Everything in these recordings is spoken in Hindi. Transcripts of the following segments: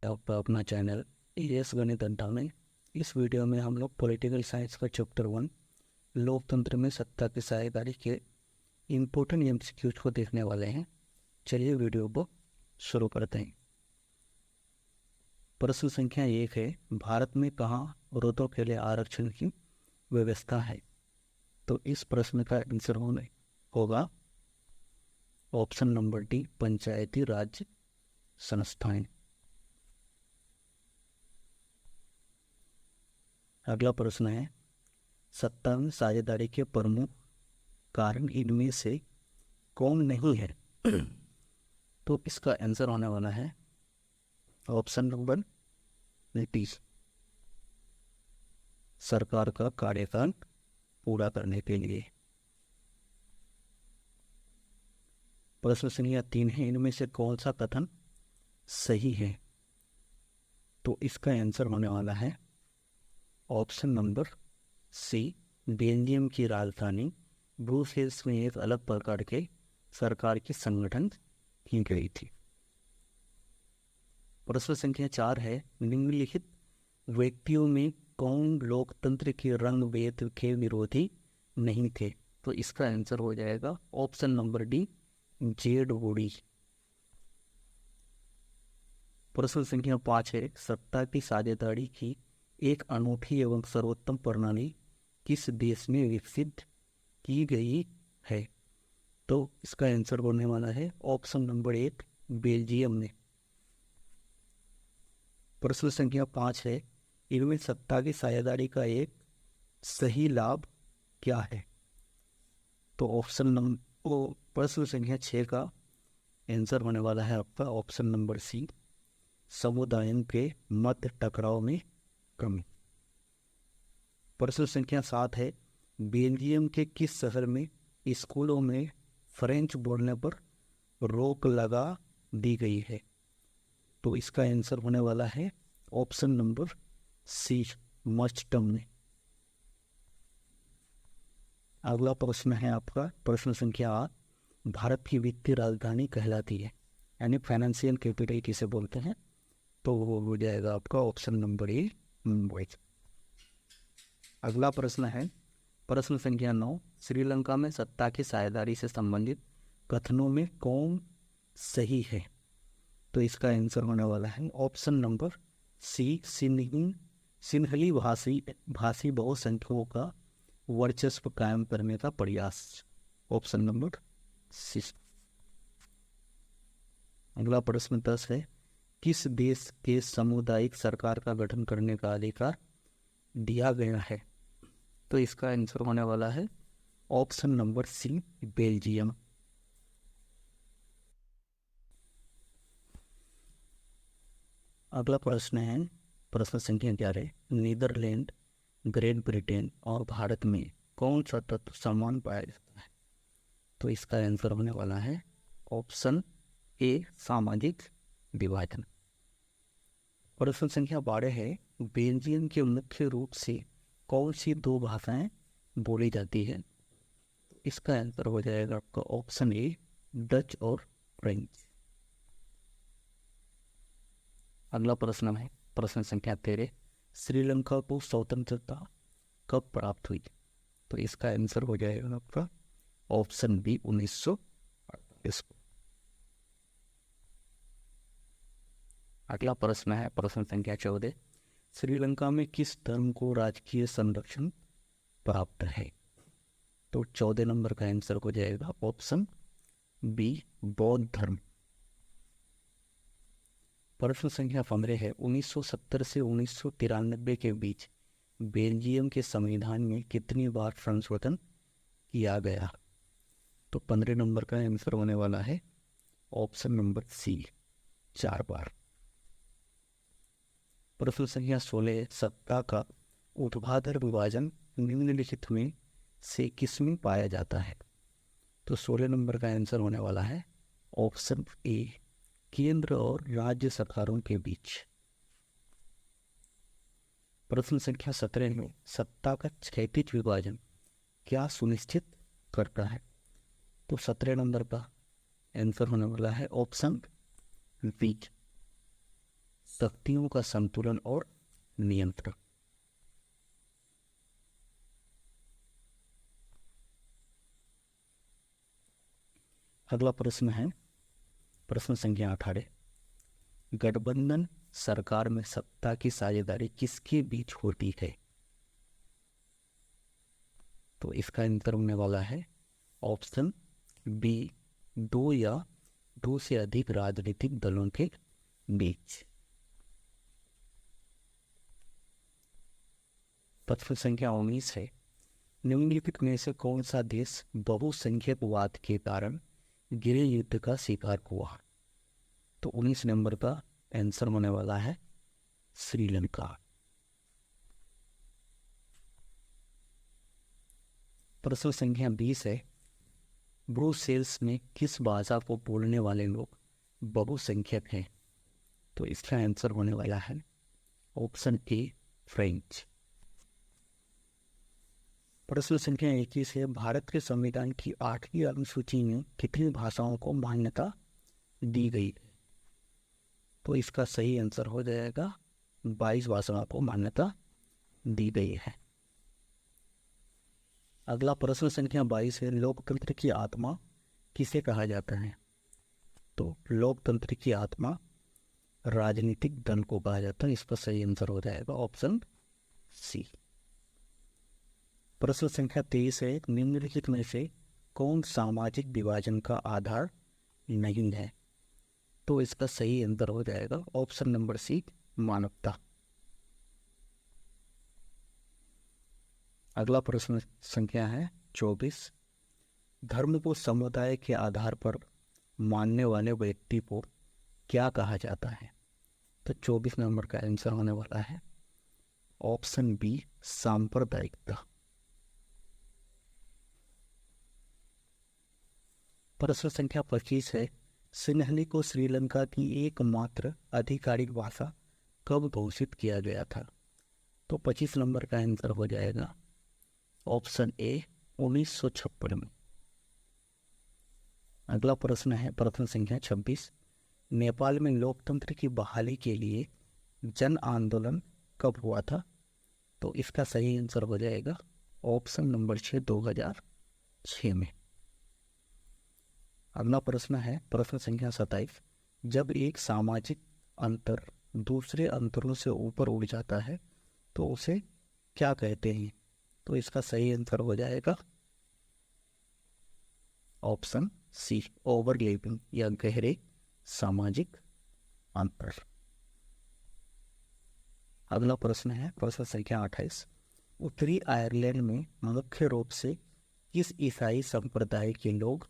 आपका अपना चैनल एएस गणित अड्डा में। इस वीडियो में हम लोग पॉलिटिकल साइंस का चैप्टर 1 लोकतंत्र में सत्ता की साझेदारी के इम्पोर्टेंट एमसीक्यूज को देखने वाले हैं। चलिए वीडियो को शुरू करते हैं। प्रश्न संख्या 1 है, भारत में कहाँ औरतों के लिए आरक्षण की व्यवस्था है? तो इस प्रश्न का आंसर होगा ऑप्शन नंबर डी, पंचायती राज संस्थाएं। अगला प्रश्न है, सत्ता में साझेदारी के प्रमुख कारण इनमें से कौन नहीं है? तो इसका आंसर होने वाला है ऑप्शन नंबर डी, सरकार का कार्यकाल पूरा करने के लिए। प्रश्न संख्या 3 है, इनमें से कौन सा कथन सही है? तो इसका आंसर होने वाला है ऑप्शन नंबर सी, बेल्जियम की राजधानी ब्रुसेल्स में एक अलग प्रकार के सरकार की संगठन की गई थी। प्रश्न संख्या 4 है, निम्नलिखित व्यक्तियों में कौन लोकतंत्र के रंग भेद के विरोधी नहीं थे? तो इसका आंसर हो जाएगा option number D, Z woody. प्रश्न संख्या 5 है, सत्ता की साझेदारी की एक अनूठी एवं सर्वोत्तम प्रणाली किस देश में विकसित की गई है? तो इसका आंसर होने वाला है ऑप्शन नंबर 1, बेल्जियम में। प्रश्न संख्या 5 है, इनमें सत्ता की साझेदारी का एक सही लाभ क्या है? तो प्रश्न संख्या 6 का आंसर होने वाला है आपका ऑप्शन नंबर सी, समुदायों के मत टकराव में कमी। प्रश्न संख्या 7 है, बेल्जियम के किस शहर में स्कूलों में फ्रेंच बोलने पर रोक लगा दी गई है? तो इसका आंसर होने वाला है ऑप्शन नंबर सी, मस्टम में। अगला प्रश्न है आपका प्रश्न संख्या 8, भारत की वित्तीय राजधानी कहलाती है, यानी फाइनेंशियल कैपिटल किसे बोलते हैं? तो वो हो जाएगा आपका ऑप्शन नंबर ए, मुंबई। अगला प्रश्न है प्रश्न संख्या 9, श्रीलंका में सत्ता की साझेदारी से संबंधित कथनों में कौन सही है? तो इसका आंसर होने वाला है ऑप्शन नंबर सी, सिन्हली भाषी बहुसंख्यकों का वर्चस्व कायम करने का प्रयास, ऑप्शन नंबर सी। अगला प्रश्न 10 है, किस देश के सामुदायिक सरकार का गठन करने का अधिकार दिया गया है? तो इसका आंसर होने वाला है ऑप्शन नंबर सी, बेल्जियम। अगला प्रश्न है प्रश्न संख्या 11, नीदरलैंड, ग्रेट ब्रिटेन और भारत में कौन सा तत्व समान पाया जाता है? तो इसका आंसर होने वाला है ऑप्शन ए, सामाजिक विभाजन। प्रश्न संख्या 12 है, बेल्जियम के मुख्य रूप से कौन सी 2 भाषाएं बोली जाती है? इसका आंसर हो जाएगा आपका ऑप्शन ए, डच और फ्रेंच। अगला प्रश्न है प्रश्न संख्या 13, श्रीलंका को स्वतंत्रता कब प्राप्त हुई? तो इसका आंसर हो जाएगा आपका ऑप्शन बी, 1948 को। अगला प्रश्न है प्रश्न संख्या 14, श्रीलंका में किस धर्म को राजकीय संरक्षण प्राप्त है? तो 14 नंबर का आंसर हो जाएगा ऑप्शन बी, बौद्ध धर्म। प्रश्न संख्या 15 है, 1970 से 1993 के बीच बेल्जियम के संविधान में कितनी बार संशोधन किया गया? तो 15 नंबर का आंसर होने वाला है ऑप्शन नंबर सी, 4 बार। प्रश्न संख्या 16, सत्ता का ऊर्ध्वाधर विभाजन निम्नलिखित में से किसमें पाया जाता है? तो 16 नंबर का आंसर होने वाला है ऑप्शन ए, केंद्र और राज्य सरकारों के बीच। प्रश्न संख्या 17 में सत्ता का क्षैतिज विभाजन क्या सुनिश्चित करता है? तो 17 नंबर का आंसर होने वाला है ऑप्शन बी, शक्तियों का संतुलन और नियंत्रण। अगला प्रश्न है प्रश्न संख्या 18। गठबंधन सरकार में सत्ता की साझेदारी किसके बीच होती है? तो इसका आंसर होने वाला है ऑप्शन बी, दो या दो से अधिक राजनीतिक दलों के बीच। प्रश्न संख्या 19 है। निम्नलिखित में से कौन सा देश बहुसंख्यकवाद के कारण गृह युद्ध का शिकार हुआ? तो 19 नंबर का आंसर होने वाला है श्रीलंका। प्रश्न संख्या 20 है। ब्रुसेल्स में किस भाषा को बोलने वाले लोग बहुसंख्यक हैं? तो इसका आंसर होने वाला है ऑप्शन ए, फ्रेंच। प्रश्न संख्या 21 है। भारत के संविधान की 8वीं अनुसूची में कितनी भाषाओं को मान्यता दी गई है? तो इसका सही आंसर हो जाएगा 22 भाषाओं को मान्यता दी गई है। अगला प्रश्न संख्या 22 है। लोकतंत्र की आत्मा किसे कहा जाता है? तो लोकतंत्र की आत्मा राजनीतिक दल को कहा जाता है। इसका सही आंसर हो जाएगा ऑप्शन सी। प्रश्न संख्या 23 है। निम्नलिखित में से कौन सामाजिक विभाजन का आधार नहीं है? तो इसका सही आंसर हो जाएगा ऑप्शन नंबर सी, मानवता। अगला प्रश्न संख्या है 24। धर्म को समुदाय के आधार पर मानने वाले व्यक्ति को क्या कहा जाता है? तो 24 नंबर का आंसर होने वाला है ऑप्शन बी, सांप्रदायिकता। प्रश्न संख्या 25 है। सिन्हली को श्रीलंका की एकमात्र आधिकारिक भाषा कब घोषित किया गया था? तो 25 नंबर का आंसर हो जाएगा ऑप्शन ए, 1956 में। अगला प्रश्न है प्रश्न संख्या 26। नेपाल में लोकतंत्र की बहाली के लिए जन आंदोलन कब हुआ था? तो इसका सही आंसर हो जाएगा ऑप्शन नंबर 6, 2006 में। अगला प्रश्न है प्रश्न संख्या 27। जब एक सामाजिक अंतर दूसरे अंतरों से ऊपर उठ जाता है तो उसे क्या कहते हैं? तो इसका सही आंसर हो जाएगा ऑप्शन सी, ओवरलैपिंग या गहरे सामाजिक अंतर। अगला प्रश्न है प्रश्न संख्या 28। उत्तरी आयरलैंड में मुख्य रूप से किस ईसाई संप्रदाय के लोग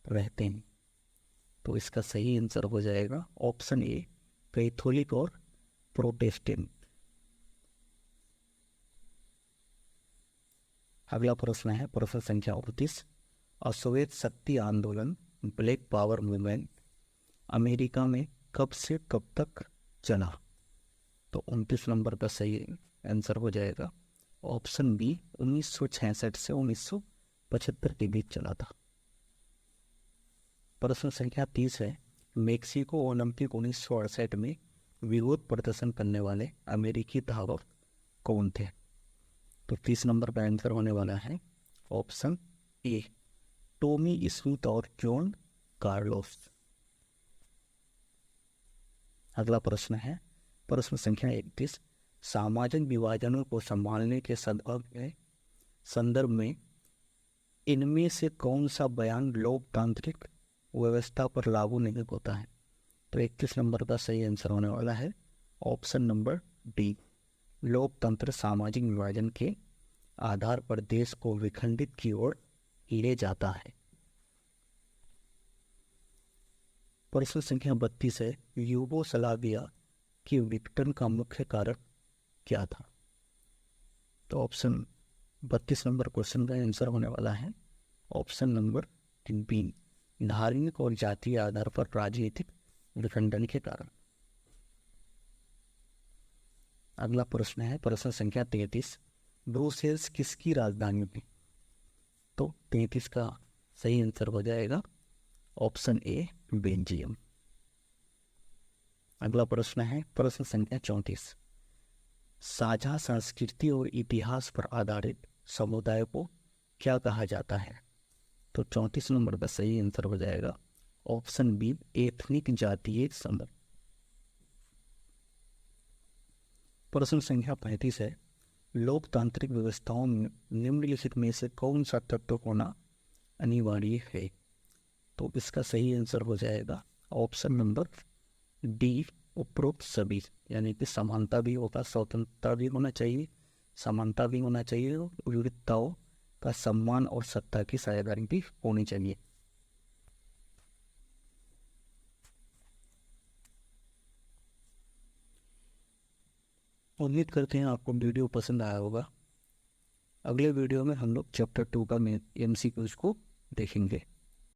रहते हैं? तो इसका सही आंसर हो जाएगा ऑप्शन ए, कैथोलिक और प्रोटेस्टेंट। अगला प्रश्न है प्रश्न संख्या 29। अश्वेत शक्ति आंदोलन, ब्लैक पावर मूवमेंट अमेरिका में कब से कब तक चला? तो 29 नंबर का सही आंसर हो जाएगा ऑप्शन बी, 1966 से 1975 के बीच चला था। प्रश्न संख्या 30 है। मेक्सिको ओलंपिक 1968 में विरोध प्रदर्शन करने वाले अमेरिकी धावक कौन थे? तो 30 नंबर का आंसर होने वाला है ऑप्शन ए, टॉमी स्मिथ और जॉन कार्लोस। अगला प्रश्न है प्रश्न संख्या 31। सामाजिक विभाजनों को संभालने के संदर्भ में इनमें से कौन सा बयान लोकतांत्रिक व्यवस्था पर लागू नहीं होता है? तो 31 नंबर का सही आंसर होने वाला है ऑप्शन नंबर डी, लोकतंत्र सामाजिक विभाजन के आधार पर देश को विखंडित की ओर ले जाता है। प्रश्न संख्या 32 है। यूगोस्लाविया के विघटन का मुख्य कारण क्या था? तो ऑप्शन 32 नंबर क्वेश्चन का आंसर होने वाला है ऑप्शन नंबर बी, धार्मिक और जातीय आधार पर राजनीतिक विखंडन के कारण। अगला प्रश्न है प्रश्न संख्या 33। ब्रुसेल्स किसकी राजधानी है? तो 33 का सही आंसर हो जाएगा ऑप्शन ए, बेल्जियम। अगला प्रश्न है प्रश्न संख्या 34। साझा संस्कृति और इतिहास पर आधारित समुदाय को क्या कहा जाता है? तो 34 नंबर का सही आंसर हो जाएगा ऑप्शन बी, एथनिक जातीय समूह। प्रश्न संख्या 35 है लोकतांत्रिक व्यवस्थाओं में निम्नलिखित में से कौन सा तत्व होना अनिवार्य है? तो इसका सही आंसर हो जाएगा ऑप्शन नंबर डी, उपरोक्त सभी। यानी कि समानता भी होगा, स्वतंत्रता भी होना चाहिए, समानता भी होना चाहिए, और विविधताओं का सम्मान और सत्ता की साझेदारी भी होनी चाहिए। उम्मीद करते हैं आपको वीडियो पसंद आया होगा। अगले वीडियो में हम लोग चैप्टर 2 का MCQs को देखेंगे।